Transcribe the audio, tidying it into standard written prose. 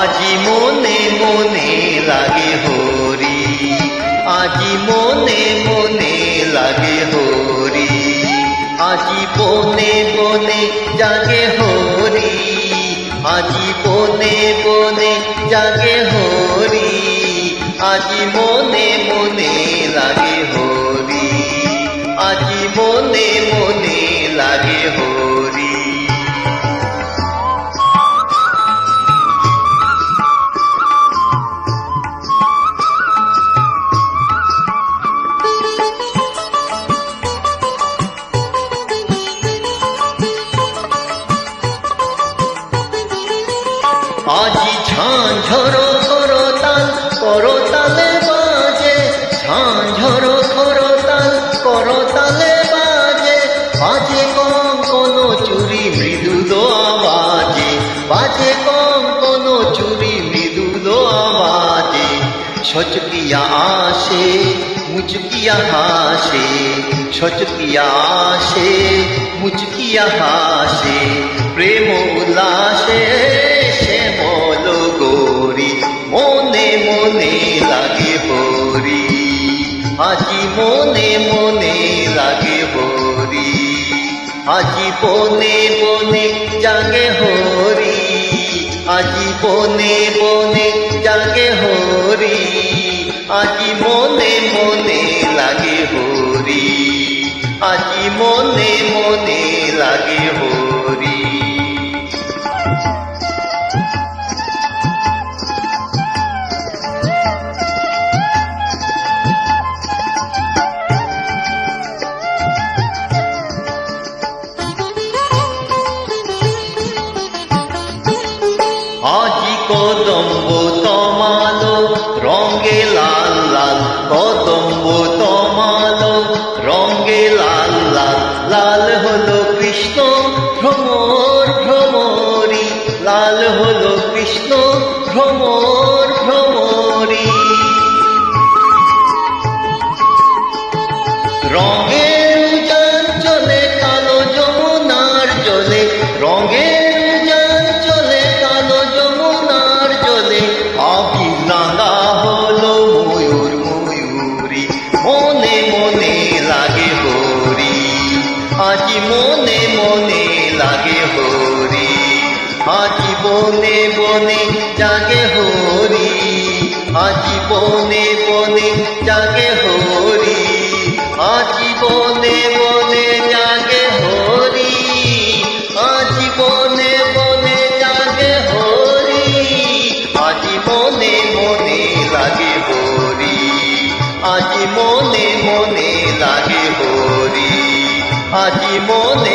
আজি মনে মনে লাগে হরি, আজি মনে মনে লাগে হরি, আজি বনে বনে জাগে হরি, আজি বনে বনে জাগে হরি, আজি মনে মনে লাগে হরি, আজি মনে মনে লাগে হরি। আজি ঝাঁঝরো করতাল করতালে বাজে, ঝাঁঝরো করতাল করতালে বাজে, বাজে কঙ্কন চুরি মৃদুল আওয়াজে, বাজে কঙ্কন চুরি মৃদুল আওয়াজে। সচকিয়া আসে মুচকিয়া হাসে, সচকিয়া আসে মুচকিয়া হাসে, প্রেম উল্লাসে শ্যামল গৌরী, মনে মনে লাগে হরি, আজি মনে মনে লাগে হরি, আজি বনে বনে জাগে হরি, আজি বনে বনে জাগে হরি, আজি মনে মনে লাগে হরি, আজি মনে মনে লাগে হরি। আজি কদম্ব তমালো রঙে লাল লাল, কদম্ব তমালো রঙে লাল লাল, লাল হলো কৃষ্ণ ভ্রমর ভ্রমরি, লাল হলো কৃষ্ণ ভ্রমর ভ্রমরি। রঙের উজান চলে কালো যমুনার জলে, রঙের উজান চলে কালো যমুনার জলে, আবির রাঙা হলো ময়ূর ময়ূরী, মনে মনে লাগে হরি, আজি মনে মনে লাগে হরি, আজি বনে বনে জাগে হরি, আজি বনে বনে জাগে হরি, আজি বনে বনে জাগে হরি, আজি বনে বনে জাগে হরি, আজি মনে মনে লাগে হরি, আজি মনে মনে লাগে হরি, আজি মনে